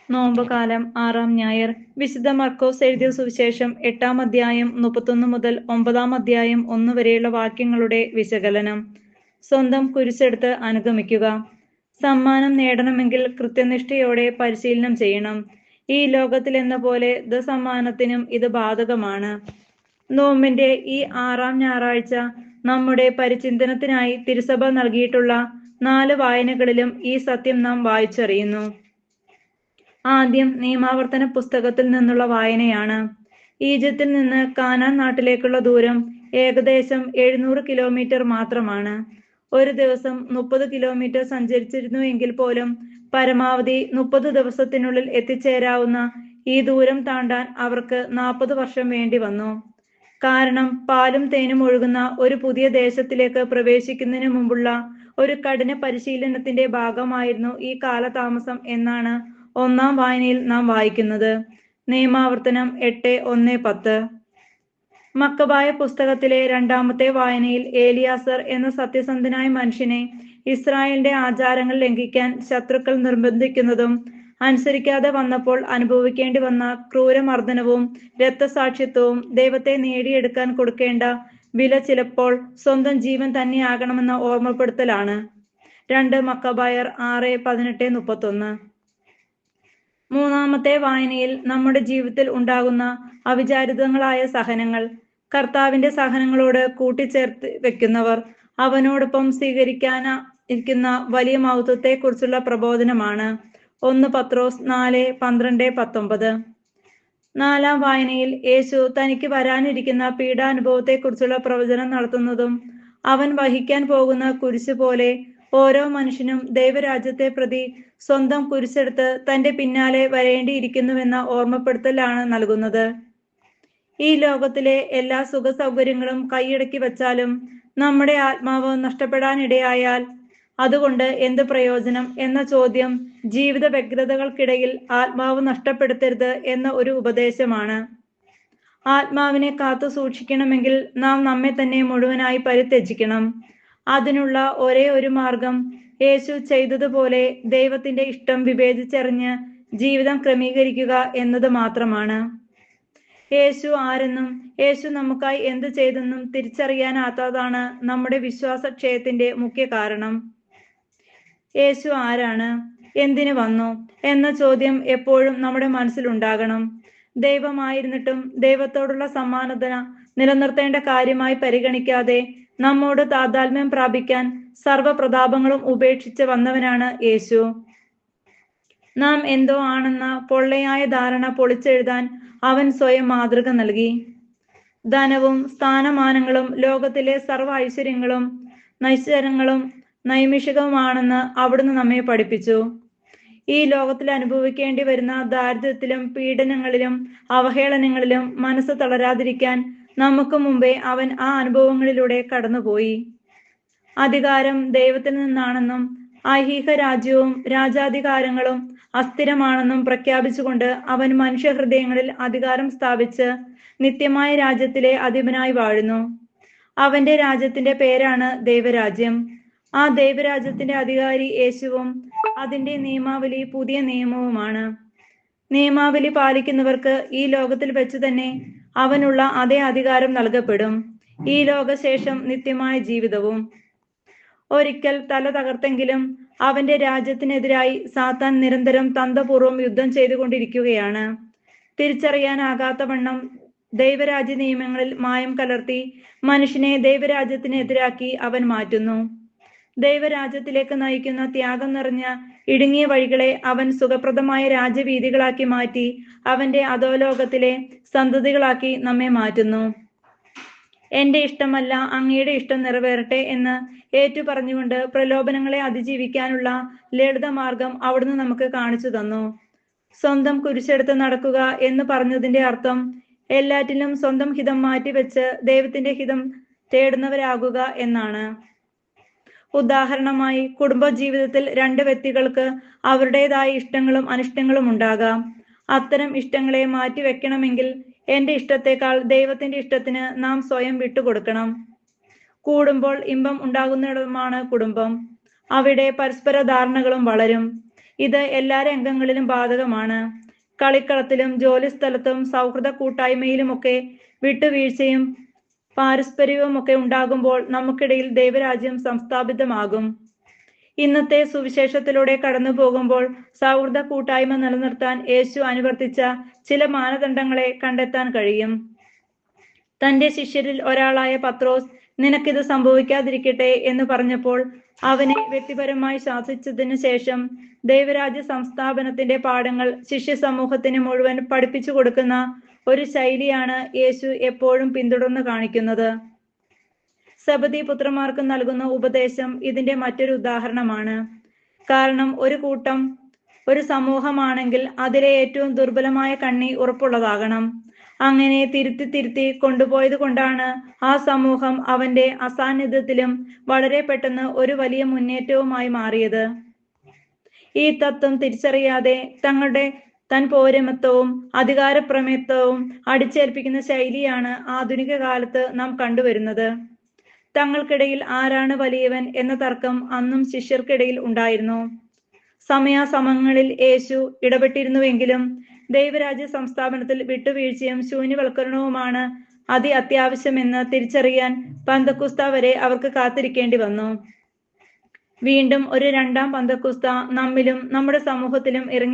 നോമ്പുകാലം 6-ാം ഞായർ. വിശുദ്ധ മർക്കോസ് എഴുതിയ സുവിശേഷം 8-ാം അധ്യായം 31 മുതൽ 9-ാം അധ്യായം 1 വരെയുള്ള വാക്യങ്ങളുടെ വിശകലനം. സ്വന്തം കുരിശെടുത്ത് അനുഗമിക്കുക. സമ്മാനം നേടണമെങ്കിൽ കൃത്യനിഷ്ഠയോടെ പരിശീലനം ചെയ്യണം. ഈ ലോകത്തിലെന്ന പോലെ ദസമ്മാനത്തിനും ഇത് ബാധകമാണ്. നോമ്പിന്റെ ഈ 6-ാം ഞായറാഴ്ച നമ്മുടെ പരിചിന്തനത്തിനായി തിരുസഭ നൽകിയിട്ടുള്ള 4 വായനകളിലും ഈ സത്യം നാം വായിച്ചറിയുന്നു. ആദ്യം നിയമാവർത്തന പുസ്തകത്തിൽ നിന്നുള്ള വായനയാണ്. ഈജിപ്തിൽ നിന്ന് കാനാൻ നാട്ടിലേക്കുള്ള ദൂരം ഏകദേശം 700 കിലോമീറ്റർ മാത്രമാണ്. ഒരു ദിവസം 30 കിലോമീറ്റർ സഞ്ചരിച്ചിരുന്നു എങ്കിൽ പോലും പരമാവധി 30 ദിവസത്തിനുള്ളിൽ എത്തിച്ചേരാവുന്ന ഈ ദൂരം താണ്ടാൻ അവർക്ക് 40 വർഷം വേണ്ടി വന്നു. കാരണം പാലും തേനും ഒഴുകുന്ന ഒരു പുതിയ ദേശത്തിലേക്ക് പ്രവേശിക്കുന്നതിന് മുമ്പുള്ള ഒരു കഠിന പരിശീലനത്തിന്റെ ഭാഗമായിരുന്നു ഈ കാലതാമസം എന്നാണ് 1-ാം വായനയിൽ നാം വായിക്കുന്നത്. നിയമാവർത്തനം 8:1-10. മക്കബായ പുസ്തകത്തിലെ 2-ാമത്തെ വായനയിൽ ഏലിയാസർ എന്ന സത്യസന്ധനായ മനുഷ്യനെ ഇസ്രായേലിന്റെ ആചാരങ്ങൾ ലംഘിക്കാൻ ശത്രുക്കൾ നിർബന്ധിക്കുന്നതും അനുസരിക്കാതെ വന്നപ്പോൾ അനുഭവിക്കേണ്ടി വന്ന ക്രൂരമർദ്ദനവും രക്തസാക്ഷിത്വവും ദൈവത്തെ നേടിയെടുക്കാൻ കൊടുക്കേണ്ട വില ചിലപ്പോൾ സ്വന്തം ജീവൻ തന്നെയാകണമെന്ന ഓർമ്മപ്പെടുത്തലാണ്. 2 മക്കബായർ 6:18-31. 3-ാമത്തെ വായനയിൽ നമ്മുടെ ജീവിതത്തിൽ ഉണ്ടാകുന്ന അവിചാരിതങ്ങളായ സഹനങ്ങൾ, കർത്താവിന്റെ സഹനങ്ങളോട് കൂട്ടിച്ചേർത്ത് വെക്കുന്നവർ അവനോടൊപ്പം സ്വീകരിക്കാനിരിക്കുന്ന വലിയ മഹത്വത്തെക്കുറിച്ചുള്ള പ്രബോധനമാണ്. 1 പത്രോസ് 4:12-19. 4-ാം വായനയിൽ യേശു തനിക്ക് വരാനിരിക്കുന്ന പീഡാനുഭവത്തെക്കുറിച്ചുള്ള പ്രവചനം നടത്തുന്നതും അവൻ വഹിക്കാൻ പോകുന്ന കുരിശ് പോലെ ഓരോ മനുഷ്യനും ദൈവരാജ്യത്തെ പ്രതി സ്വന്തം കുരിശെടുത്ത് തന്റെ പിന്നാലെ വരേണ്ടിയിരിക്കുന്നുവെന്ന ഓർമ്മപ്പെടുത്തലാണ് നൽകുന്നത്. ഈ ലോകത്തിലെ എല്ലാ സുഖ സൗകര്യങ്ങളും കൈയടക്കി വച്ചാലും നമ്മുടെ ആത്മാവ് നഷ്ടപ്പെടാനിടയായാൽ അതുകൊണ്ട് എന്ത് പ്രയോജനം എന്ന ചോദ്യം ജീവിത വ്യഗ്രതകൾക്കിടയിൽ ആത്മാവ് നഷ്ടപ്പെടുത്തരുത് എന്ന ഒരു ഉപദേശമാണ്. ആത്മാവിനെ കാത്തു സൂക്ഷിക്കണമെങ്കിൽ നാം നമ്മെ തന്നെ മുഴുവനായി പരിത്യജിക്കണം. അതിനുള്ള ഒരേ ഒരു മാർഗം യേശു ചെയ്തതുപോലെ ദൈവത്തിന്റെ ഇഷ്ടം വിവേചിച്ചറിഞ്ഞ് ജീവിതം ക്രമീകരിക്കുക എന്നത് മാത്രമാണ്. യേശു ആരെന്നും യേശു നമുക്കായി എന്ത് ചെയ്തെന്നും തിരിച്ചറിയാനാത്തതാണ് നമ്മുടെ വിശ്വാസക്ഷയത്തിന്റെ മുഖ്യ കാരണം. യേശു ആരാണ്, എന്തിനു വന്നു എന്ന ചോദ്യം എപ്പോഴും നമ്മുടെ മനസ്സിലുണ്ടാകണം. ദൈവമായിരുന്നിട്ടും ദൈവത്തോടുള്ള സമാനത നിലനിർത്തേണ്ട കാര്യമായി പരിഗണിക്കാതെ നമ്മോട് താതാത്മ്യം പ്രാപിക്കാൻ സർവപ്രതാപങ്ങളും ഉപേക്ഷിച്ച് വന്നവനാണ് യേശു. നാം എന്തോ ആണെന്ന പൊള്ളയായ ധാരണ പൊളിച്ചെഴുതാൻ അവൻ സ്വയം മാതൃക നൽകി. ധനവും സ്ഥാനമാനങ്ങളും ലോകത്തിലെ സർവ്വ ഐശ്വര്യങ്ങളും നൈശ്വര്യങ്ങളും നൈമിഷികവുമാണെന്ന് അവിടുന്ന് നമ്മെ പഠിപ്പിച്ചു. ഈ ലോകത്തിൽ അനുഭവിക്കേണ്ടി വരുന്ന ദാരിദ്ര്യത്തിലും പീഡനങ്ങളിലും അവഹേളനങ്ങളിലും മനസ്സ് തളരാതിരിക്കാൻ നമുക്ക് മുമ്പേ അവൻ ആ അനുഭവങ്ങളിലൂടെ കടന്നുപോയി. അധികാരം ദൈവത്തിൽ നിന്നാണെന്നും ഐഹിക രാജ്യവും രാജാധികാരങ്ങളും അസ്ഥിരമാണെന്നും പ്രഖ്യാപിച്ചുകൊണ്ട് അവൻ മനുഷ്യഹൃദയങ്ങളിൽ അധികാരം സ്ഥാപിച്ച് നിത്യമായ രാജ്യത്തിലെ അധിപനായി വാഴുന്നു. അവന്റെ രാജ്യത്തിന്റെ പേരാണ് ദൈവരാജ്യം. ആ ദൈവരാജ്യത്തിന്റെ അധികാരി യേശുവും അതിന്റെ നിയമാവലി പുതിയ നിയമവുമാണ്. നിയമാവലി പാലിക്കുന്നവർക്ക് ഈ ലോകത്തിൽ വെച്ച് തന്നെ അവനുള്ള അതേ അധികാരം നൽകപ്പെടും. ഈ ലോകശേഷം നിത്യമായ ജീവിതവും. ഒരിക്കൽ തല തകർത്തെങ്കിലും അവന്റെ രാജ്യത്തിനെതിരായി സാത്താൻ നിരന്തരം തന്ത്രപൂർവ്വം യുദ്ധം ചെയ്തുകൊണ്ടിരിക്കുകയാണ്. തിരിച്ചറിയാനാകാത്ത വണ്ണം ദൈവരാജ്യ നിയമങ്ങളിൽ മായം കലർത്തി മനുഷ്യനെ ദൈവരാജ്യത്തിനെതിരാക്കി അവൻ മാറ്റുന്നു. ദൈവരാജ്യത്തിലേക്ക് നയിക്കുന്ന ത്യാഗം നിറഞ്ഞ ഇടുങ്ങിയ വഴികളെ അവൻ സുഖപ്രദമായ രാജ്യവീഥികളാക്കി മാറ്റി അവന്റെ അധോലോകത്തിലെ സന്തതികളാക്കി നമ്മെ മാറ്റുന്നു. എന്റെ ഇഷ്ടമല്ല അങ്ങയുടെ ഇഷ്ടം നിറവേറട്ടെ എന്ന് ഏറ്റു പറഞ്ഞുകൊണ്ട് പ്രലോഭനങ്ങളെ അതിജീവിക്കാനുള്ള ലളിതമാർഗം അവിടുന്ന് നമുക്ക് കാണിച്ചു തന്നു. സ്വന്തം കുരിശെടുത്ത് നടക്കുക എന്ന് പറഞ്ഞതിന്റെ അർത്ഥം എല്ലാറ്റിലും സ്വന്തം ഹിതം മാറ്റിവെച്ച് ദൈവത്തിന്റെ ഹിതം തേടുന്നവരാകുക എന്നാണ്. ഉദാഹരണമായി, കുടുംബജീവിതത്തിൽ 2 വ്യക്തികൾക്ക് അവരുടേതായ ഇഷ്ടങ്ങളും അനിഷ്ടങ്ങളും ഉണ്ടാകാം. അത്തരം ഇഷ്ടങ്ങളെ മാറ്റിവെക്കണമെങ്കിൽ എന്റെ ഇഷ്ടത്തെക്കാൾ ദൈവത്തിന്റെ ഇഷ്ടത്തിന് നാം സ്വയം വിട്ടുകൊടുക്കണം. കൂടുമ്പോൾ ഇമ്പം ഉണ്ടാകുന്നിടമാണ് കുടുംബം. അവിടെ പരസ്പര ധാരണകളും വളരും. ഇത് എല്ലാ രംഗങ്ങളിലും ബാധകമാണ്. കളിക്കളത്തിലും ജോലിസ്ഥലത്തും സൗഹൃദ കൂട്ടായ്മയിലുമൊക്കെ വിട്ടുവീഴ്ചയും പാരസ്പര്യവുമൊക്കെ ഉണ്ടാകുമ്പോൾ നമുക്കിടയിൽ ദൈവരാജ്യം സംസ്ഥാപിതമാകും. ഇന്നത്തെ സുവിശേഷത്തിലൂടെ കടന്നു പോകുമ്പോൾ സൗഹൃദ കൂട്ടായ്മ നിലനിർത്താൻ യേശു അനുവർത്തിച്ച ചില മാനദണ്ഡങ്ങളെ കണ്ടെത്താൻ കഴിയും. തന്റെ ശിഷ്യരിൽ ഒരാളായ പത്രോസ് നിനക്കിത് സംഭവിക്കാതിരിക്കട്ടെ എന്ന് പറഞ്ഞപ്പോൾ അവനെ വ്യക്തിപരമായി ശാസിച്ചതിനു ശേഷം ദൈവരാജ്യ സംസ്ഥാപനത്തിന്റെ പാഠങ്ങൾ ശിഷ്യ സമൂഹത്തിന് മുഴുവൻ പഠിപ്പിച്ചു കൊടുക്കുന്ന ഒരു ശൈലിയാണ് യേശു എപ്പോഴും പിന്തുടർന്ന് കാണിക്കുന്നത്. സബദി പുത്രന്മാർക്ക് നൽകുന്ന ഉപദേശം ഇതിന്റെ മറ്റൊരു ഉദാഹരണമാണ്. കാരണം ഒരു സമൂഹമാണെങ്കിൽ അതിലെ ഏറ്റവും ദുർബലമായ കണ്ണി ഉറപ്പുള്ളതാകണം. അങ്ങനെ തിരുത്തി കൊണ്ടുപോയത് കൊണ്ടാണ് ആ സമൂഹം അവന്റെ അസാന്നിധ്യത്തിലും വളരെ പെട്ടെന്ന് ഒരു വലിയ മുന്നേറ്റവുമായി മാറിയത്. ഈ തത്വം തിരിച്ചറിയാതെ തൻ പോരമത്വവും അധികാരപ്രമേത്വവും അടിച്ചേൽപ്പിക്കുന്ന ശൈലിയാണ് ആധുനിക കാലത്ത് നാം കണ്ടുവരുന്നത്. തങ്ങൾക്കിടയിൽ ആരാണ് വലിയവൻ എന്ന തർക്കം അന്നും ശിഷ്യർക്കിടയിൽ ഉണ്ടായിരുന്നു. സമയാസമയങ്ങളിൽ യേശു ഇടപെട്ടിരുന്നുവെങ്കിലും ദൈവരാജ്യ സംസ്ഥാപനത്തിൽ വിട്ടുവീഴ്ചയും ശൂന്യവൽക്കരണവുമാണ് അത്യാവശ്യമെന്ന് തിരിച്ചറിയാൻ പന്തക്കുസ്ത വരെ അവർക്ക് കാത്തിരിക്കേണ്ടി വന്നു. വീണ്ടും ഒരു രണ്ടാം പന്തക്കുസ്ത നമ്മിലും നമ്മുടെ സമൂഹത്തിലും ഇറങ്ങി